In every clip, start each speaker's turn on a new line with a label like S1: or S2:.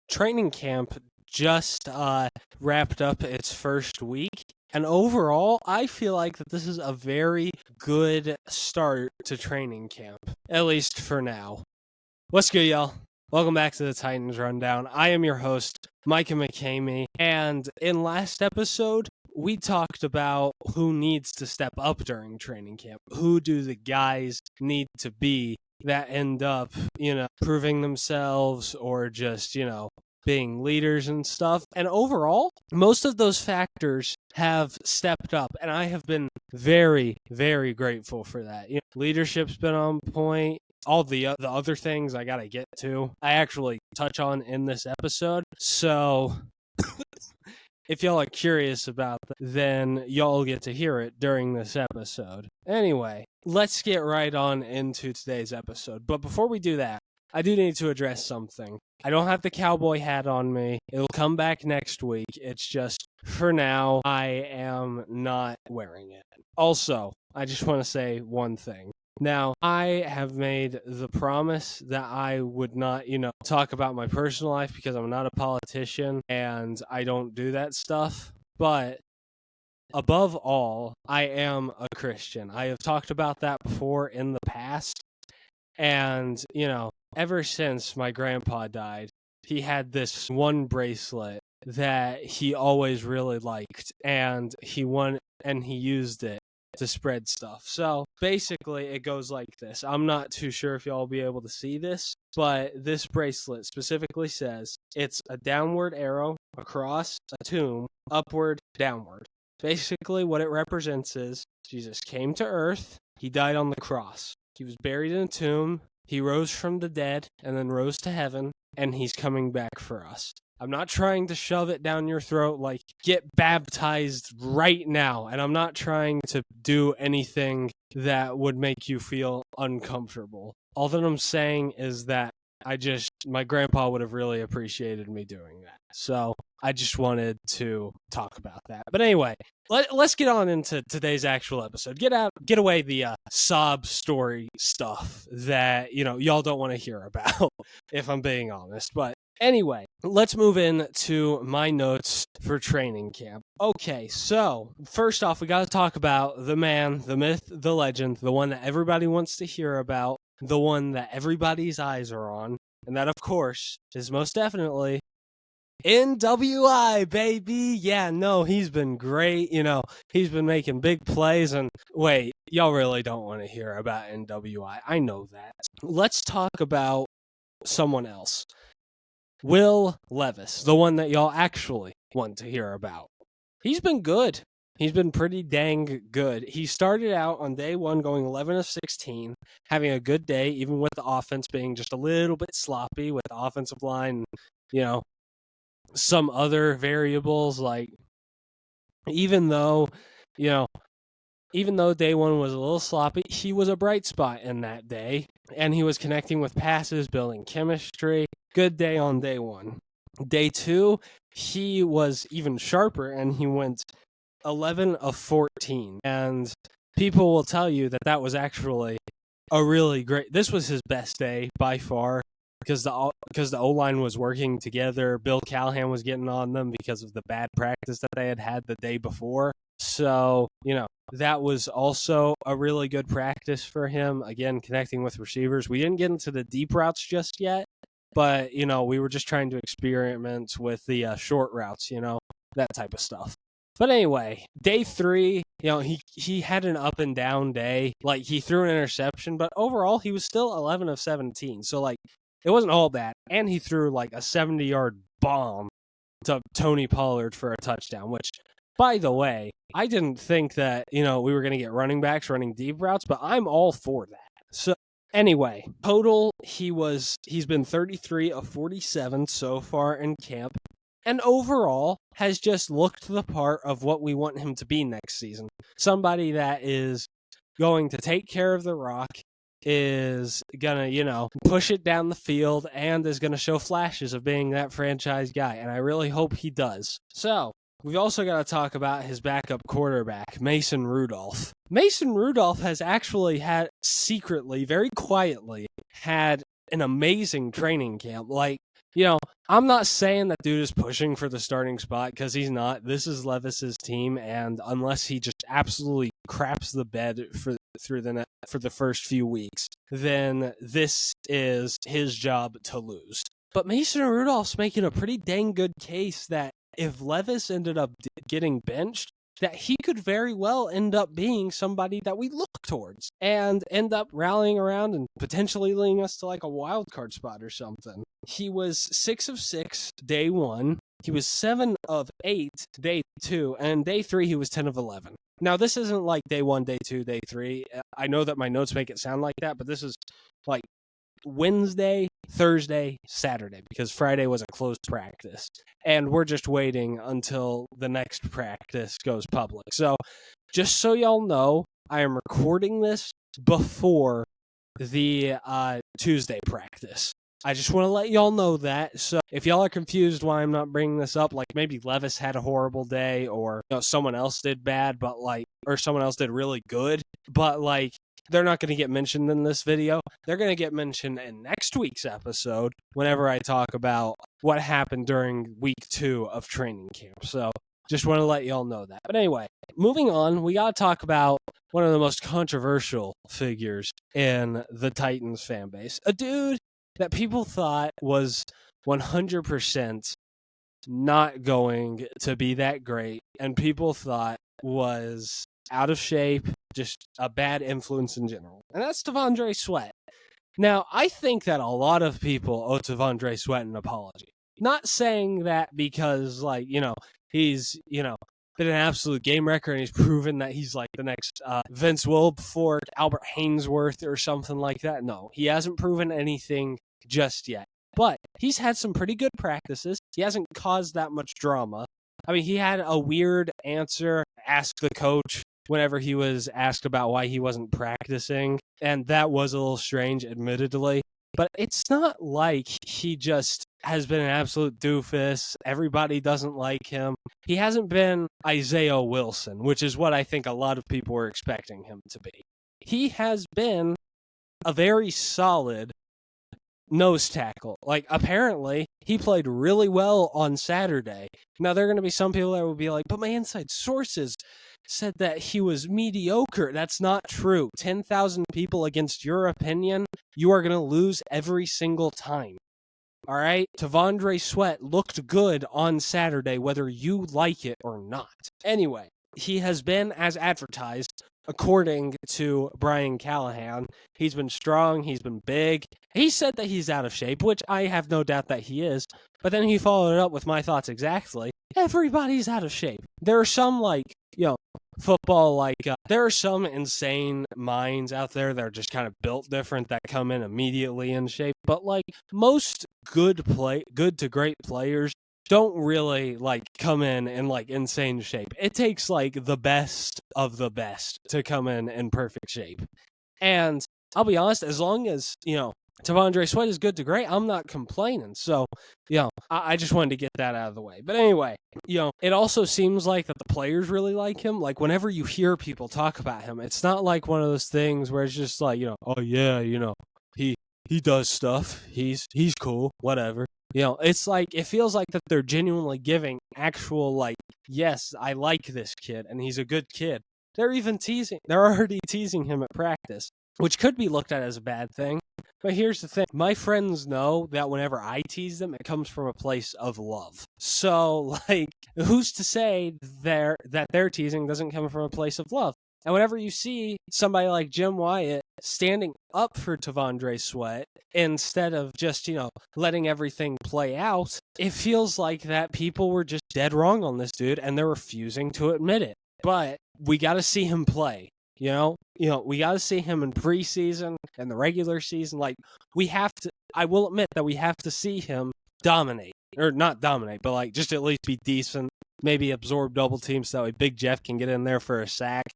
S1: training camp just wrapped up its first week. And overall, I feel like that this is a very good start to training camp, at least for now. What's good, y'all? Welcome back to the Titans Rundown. I am your host, Micah McCamey, and in last episode, we talked about who needs to step up during training camp. Who do the guys need to be that end up, proving themselves or just, being leaders and stuff. And overall, most of those factors have stepped up, and I have been very, very grateful for that. Leadership's been on point. All the other things I gotta get to, I actually touch on in this episode. So if y'all are curious about that, then y'all get to hear it during this episode. Anyway, let's get right on into today's episode. But before we do that, I do need to address something. I don't have the cowboy hat on me. It'll come back next week. It's just, for now, I am not wearing it. Also, I just want to say one thing. Now, I have made the promise that I would not, talk about my personal life because I'm not a politician and I don't do that stuff. But above all, I am a Christian. I have talked about that before in the past. And, ever since my grandpa died, he had this one bracelet that he always really liked, and he used it to spread stuff. So basically it goes like this. I'm not too sure if y'all will be able to see this, but this bracelet specifically says it's a downward arrow across a tomb, upward, downward. Basically what it represents is Jesus came to earth, he died on the cross, he was buried in a tomb, he rose from the dead and then rose to heaven, and he's coming back for us. I'm not trying to shove it down your throat like, get baptized right now. And I'm not trying to do anything that would make you feel uncomfortable. All that I'm saying is that my grandpa would have really appreciated me doing that. So I just wanted to talk about that. But anyway, let's get on into today's actual episode. Get away the sob story stuff that, y'all don't want to hear about, if I'm being honest. But anyway, let's move into my notes for training camp. Okay, so first off, we got to talk about the man, the myth, the legend, the one that everybody wants to hear about, the one that everybody's eyes are on, and that, of course, is most definitely NWI, baby. Yeah, no, he's been great. He's been making big plays. And wait, y'all really don't want to hear about NWI. I know that. Let's talk about someone else. Will Levis, the one that y'all actually want to hear about. He's been good. He's been pretty dang good. He started out on day one going 11 of 16, having a good day, even with the offense being just a little bit sloppy with the offensive line, some other variables. Like, even though day one was a little sloppy, he was a bright spot in that day, and he was connecting with passes, building chemistry. Good day on day one. Day two, he was even sharper, and he went 11 of 14. And people will tell you that was actually a really great... This was his best day by far because the O-line was working together. Bill Callahan was getting on them because of the bad practice that they had the day before. So, that was also a really good practice for him. Again, connecting with receivers. We didn't get into the deep routes just yet, but, we were just trying to experiment with the short routes, that type of stuff. But anyway, day three, he had an up and down day. Like, he threw an interception, but overall, he was still 11 of 17. So, like, it wasn't all bad. And he threw, like, a 70-yard bomb to Tony Pollard for a touchdown, which, by the way, I didn't think that, we were going to get running backs running deep routes, but I'm all for that. So, anyway, total, he's been 33 of 47 so far in camp, and overall has just looked the part of what we want him to be next season. Somebody that is going to take care of the rock, is gonna, push it down the field, and is gonna show flashes of being that franchise guy, and I really hope he does. So, we've also got to talk about his backup quarterback, Mason Rudolph. Mason Rudolph has actually secretly, very quietly, had an amazing training camp. Like, I'm not saying that dude is pushing for the starting spot because he's not. This is Levis's team, and unless he just absolutely craps the bed for the first few weeks, then this is his job to lose. But Mason Rudolph's making a pretty dang good case that if Levis ended up getting benched, that he could very well end up being somebody that we look towards and end up rallying around and potentially leading us to like a wild card spot or something. He was 6 of 6 day 1. He was 7 of 8 day 2, and day 3 he was 10 of 11. Now this isn't like day 1, day 2, day 3. I know that my notes make it sound like that, but this is like Wednesday, Thursday, Saturday, because Friday was a closed practice. And we're just waiting until the next practice goes public. So just so y'all know, I am recording this before the Tuesday practice. I just want to let y'all know that. So if y'all are confused why I'm not bringing this up, like maybe Levis had a horrible day, or someone else did bad, but or someone else did really good, but they're not going to get mentioned in this video. They're going to get mentioned in next week's episode whenever I talk about what happened during week 2 of training camp. So just want to let y'all know that. But anyway, moving on, we got to talk about one of the most controversial figures in the Titans fan base. A dude that people thought was 100% not going to be that great, and people thought was out of shape, just a bad influence in general. And that's T'Vondre Sweat. Now, I think that a lot of people owe T'Vondre Sweat an apology. Not saying that because, he's, been an absolute game wrecker and he's proven that he's like the next Vince Wilfork, Albert Hainsworth, or something like that. No, he hasn't proven anything just yet. But he's had some pretty good practices. He hasn't caused that much drama. I mean, he had a weird answer, ask the coach, whenever he was asked about why he wasn't practicing. And that was a little strange, admittedly. But it's not like he just has been an absolute doofus. Everybody doesn't like him. He hasn't been Isaiah Wilson, which is what I think a lot of people were expecting him to be. He has been a very solid nose tackle. Apparently, he played really well on Saturday. Now, there are going to be some people that will be like, but my inside sources said that he was mediocre. That's not true. 10,000 people against your opinion, you are going to lose every single time. All right? T'Vondre Sweat looked good on Saturday, whether you like it or not. Anyway, he has been as advertised. According to Brian Callahan, he's been strong, he's been big. He said that he's out of shape, which I have no doubt that he is. But then he followed it up with my thoughts exactly. Everybody's out of shape. There are some, football, there are some insane minds out there that are just kind of built different that come in immediately in shape. But, most good to great players don't really come in insane shape. It takes the best of the best to come in perfect shape. And I'll be honest, as long as, T'Vondre Sweat is good to great, I'm not complaining. So, I just wanted to get that out of the way. But anyway, it also seems like that the players really like him. Whenever you hear people talk about him, it's not like one of those things where it's just oh yeah, he does stuff. He's cool, whatever. It's it feels like that they're genuinely giving actual yes, I like this kid and he's a good kid. They're already teasing him at practice, which could be looked at as a bad thing. But here's the thing. My friends know that whenever I tease them, it comes from a place of love. So, who's to say that their teasing doesn't come from a place of love? And whenever you see somebody like Jim Wyatt standing up for T'Vondre Sweat instead of just, letting everything play out, it feels like that people were just dead wrong on this dude and they're refusing to admit it. But we got to see him play. We got to see him in preseason and the regular season. We have to, I will admit that we have to see him dominate. Or not dominate, but just at least be decent. Maybe absorb double teams so that way Big Jeff can get in there for a sack.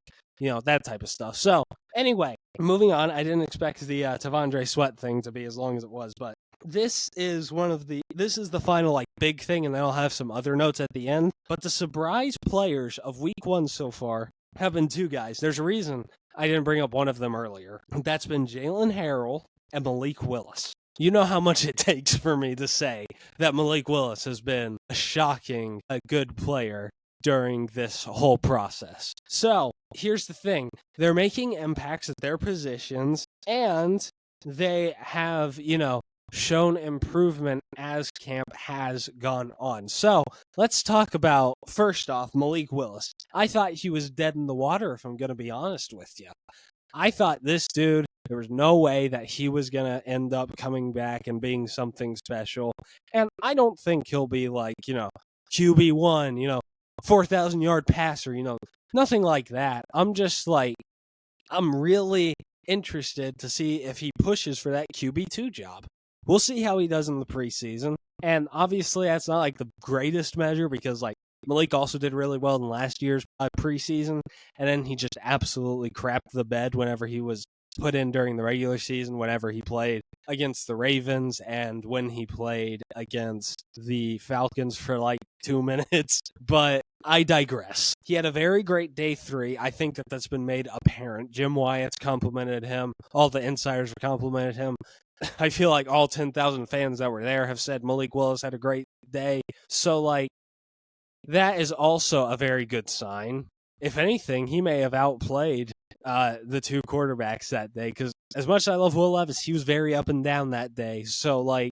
S1: That type of stuff. So, anyway, moving on. I didn't expect the T'Vondre Sweat thing to be as long as it was, but this is the final big thing, and then I'll have some other notes at the end. But the surprise players of week 1 so far have been 2 guys. There's a reason I didn't bring up one of them earlier. That's been Jalen Harrell and Malik Willis. you know how much it takes for me to say that Malik Willis has been a good player during this whole process. So here's the thing. They're making impacts at their positions, and they have, shown improvement as camp has gone on. So let's talk about, first off, Malik Willis. I thought he was dead in the water, if I'm going to be honest with you. I thought this dude, there was no way that he was going to end up coming back and being something special. And I don't think he'll be like, QB1, 4,000 yard passer, nothing like that. I'm really interested to see if he pushes for that QB2 job. We'll see how he does in the preseason. And obviously, that's not like the greatest measure because, Malik also did really well in last year's preseason, and then he just absolutely crapped the bed whenever he was put in during the regular season, whenever he played against the Ravens and when he played against the Falcons for 2 minutes. But I digress. He had a very great day 3. I think that's been made apparent. Jim Wyatt's complimented him. All the insiders have complimented him. I feel like all 10,000 fans that were there have said Malik Willis had a great day. So, that is also a very good sign. If anything, he may have outplayed the two quarterbacks that day, because as much as I love Will Levis, he was very up and down that day. So,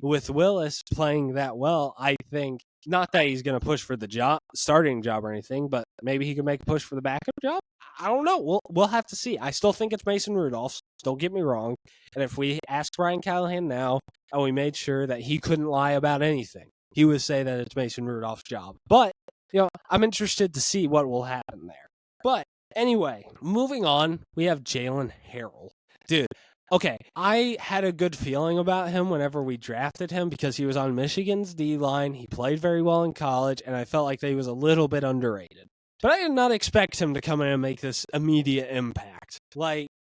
S1: with Willis playing that well, I think, not that he's going to push for the starting job or anything, but maybe he can make a push for the backup job. I don't know. We'll have to see. I still think it's Mason Rudolph. Don't get me wrong. And if we ask Brian Callahan now, and we made sure that he couldn't lie about anything, he would say that it's Mason Rudolph's job. But, I'm interested to see what will happen there. But anyway, moving on, we have Jalen Harrell. Dude, okay, I had a good feeling about him whenever we drafted him because he was on Michigan's D-line. He played very well in college, and I felt like that he was a little bit underrated. But I did not expect him to come in and make this immediate impact.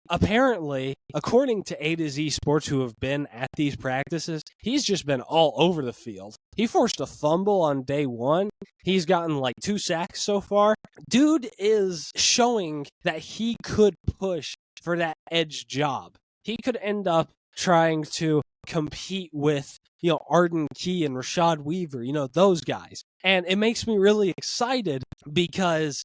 S1: Apparently, according to A to Z Sports, who have been at these practices, he's just been all over the field. He forced a fumble on day 1. He's gotten 2 sacks so far. Dude is showing that he could push for that edge job. He could end up trying to compete with, Arden Key and Rashad Weaver, those guys. And it makes me really excited because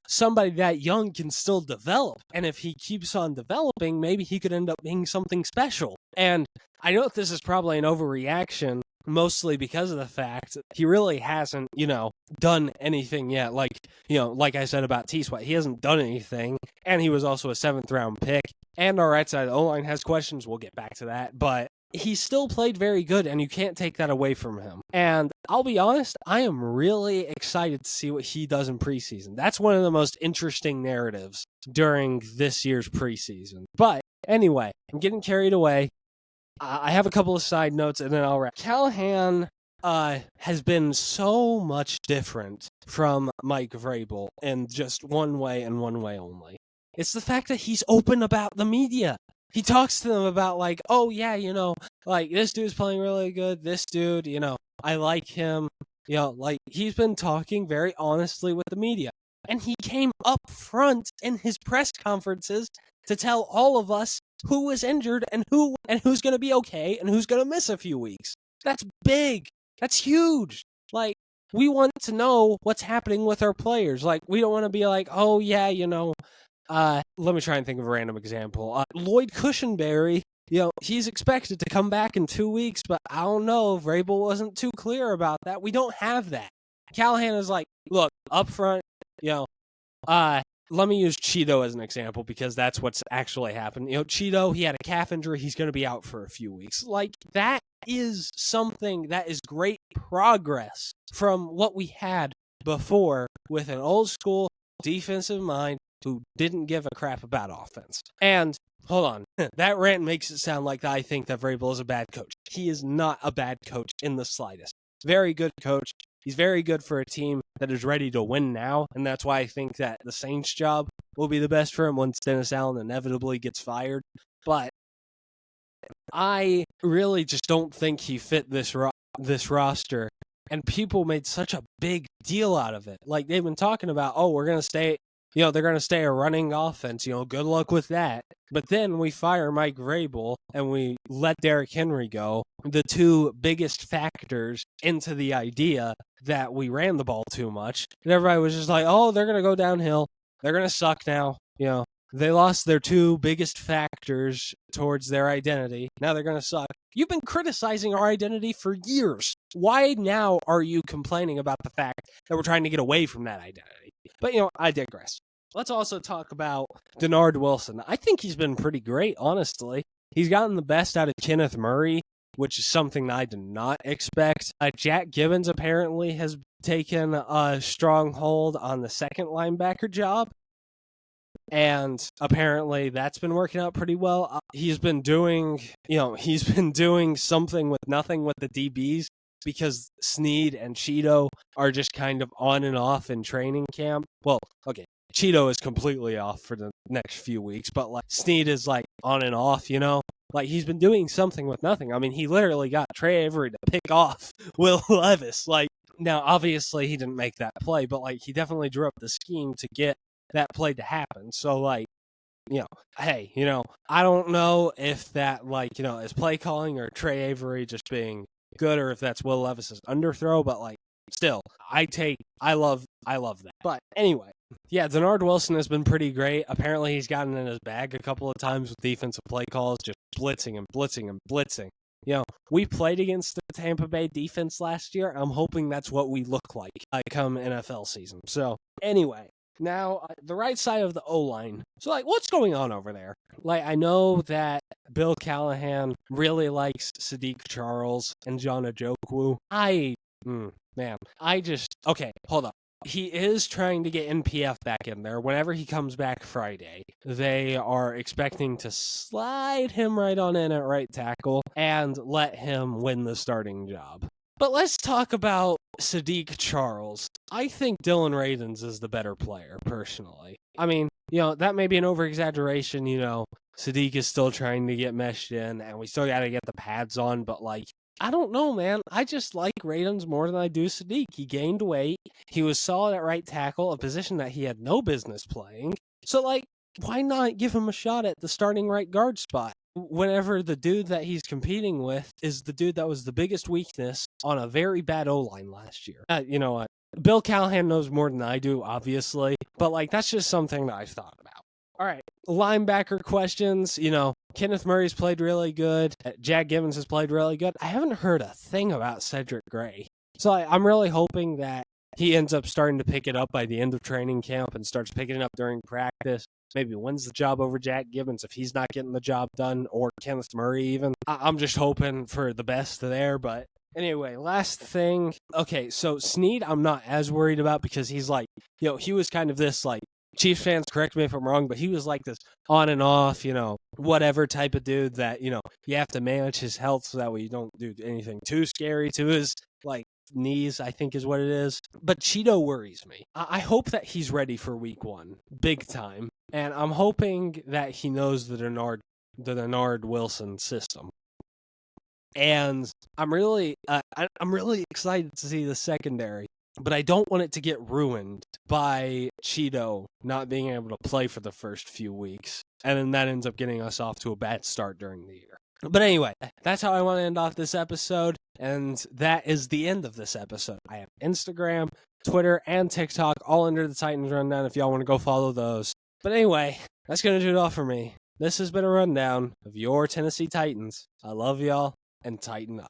S1: somebody that young can still develop. And if he keeps on developing, maybe he could end up being something special. And I know this is probably an overreaction, mostly because of the fact that he really hasn't, done anything yet. Like I said about T-Sweat, he hasn't done anything. And he was also a 7th round pick. And our right side of the O-line has questions. We'll get back to that. But he still played very good, and you can't take that away from him. And I'll be honest, I am really excited to see what he does in preseason. That's one of the most interesting narratives during this year's preseason. But anyway, I'm getting carried away. I have a couple of side notes, and then I'll wrap. Callahan has been so much different from Mike Vrabel in just one way and one way only. It's the fact that he's open about the media. He talks to them about oh yeah, this dude's playing really good. This dude, I like him. He's been talking very honestly with the media. And he came up front in his press conferences to tell all of us who was injured and who's going to be okay and who's going to miss a few weeks. That's big. That's huge. We want to know what's happening with our players. We don't want to be oh yeah, let me try and think of a random example. Lloyd Cushenberry, he's expected to come back in 2 weeks, but I don't know. Vrabel wasn't too clear about that. We don't have that. Callahan is look, up front, let me use Cheeto as an example because that's what's actually happened. Cheeto, he had a calf injury. He's going to be out for a few weeks. That is something that is great progress from what we had before with an old school defensive mind who didn't give a crap about offense. And, hold on, that rant makes it sound like I think that Vrabel is a bad coach. He is not a bad coach in the slightest. Very good coach. He's very good for a team that is ready to win now, and that's why I think that the Saints job will be the best for him once Dennis Allen inevitably gets fired. But I really just don't think he fit this roster, and people made such a big deal out of it. They've been talking about, we're going to stay they're going to stay a running offense. Good luck with that. But then we fire Mike Vrabel and we let Derrick Henry go, the two biggest factors into the idea that we ran the ball too much. And everybody was just like, oh, they're going to go downhill. They're going to suck now. They lost their two biggest factors towards their identity. Now they're going to suck. You've been criticizing our identity for years. Why now are you complaining about the fact that we're trying to get away from that identity? But, I digress. Let's also talk about Denard Wilson. I think he's been pretty great, honestly. He's gotten the best out of Kenneth Murray, which is something that I did not expect. Jack Gibbons apparently has taken a strong hold on the second linebacker job. And apparently that's been working out pretty well. He's been doing something with nothing with the DBs because Snead and Cheeto are just kind of on and off in training camp. Well, okay, Cheeto is completely off for the next few weeks, but Snead is on and off, he's been doing something with nothing. I mean, he literally got Trey Avery to pick off Will Levis. Now, obviously he didn't make that play, but he definitely drew up the scheme to get that play to happen. So hey, I don't know if that is play calling or Trey Avery just being good, or if that's Will Levis's underthrow, but still, I love that. But anyway, yeah, Denard Wilson has been pretty great. Apparently he's gotten in his bag a couple of times with defensive play calls, just blitzing and blitzing and blitzing. We played against the Tampa Bay defense last year. I'm hoping that's what we look like come NFL season. So anyway, now, the right side of the O-line. So, what's going on over there? I know that Bill Callahan really likes Sadiq Charles and John Ajokwu. Okay, hold up. He is trying to get NPF back in there. Whenever he comes back Friday, they are expecting to slide him right on in at right tackle and let him win the starting job. But let's talk about Sadiq Charles. I think Dylan Radins is the better player, personally. I mean, that may be an over-exaggeration. Sadiq is still trying to get meshed in, and we still got to get the pads on, but, I don't know, man. I just like Radins more than I do Sadiq. He gained weight. He was solid at right tackle, a position that he had no business playing. So, why not give him a shot at the starting right guard spot? Whenever the dude that he's competing with is the dude that was the biggest weakness on a very bad O-line last year. You know what? Bill Callahan knows more than I do, obviously, but that's just something that I've thought about. All right, linebacker questions. Kenneth Murray's played really good. Jack Gibbons has played really good. I haven't heard a thing about Cedric Gray. So I'm really hoping that he ends up starting to pick it up by the end of training camp and starts picking it up during practice. Maybe wins the job over Jack Gibbons if he's not getting the job done, or Kenneth Murray even. I'm just hoping for the best there, but anyway, last thing. Okay, so Snead I'm not as worried about because he's he was kind of this Chiefs fans, correct me if I'm wrong, but he was this on and off, whatever type of dude that, you have to manage his health so that way you don't do anything too scary to his knees, I think is what it is. But Cheeto worries me. I hope that he's ready for week 1, big time. And I'm hoping that he knows the Denard Wilson system. And I'm really excited to see the secondary, but I don't want it to get ruined by Cheeto not being able to play for the first few weeks. And then that ends up getting us off to a bad start during the year. But anyway, that's how I want to end off this episode. And that is the end of this episode. I have Instagram, Twitter, and TikTok all under the Titans Rundown if y'all want to go follow those. But anyway, that's going to do it all for me. This has been a rundown of your Tennessee Titans. I love y'all, and Tighten up.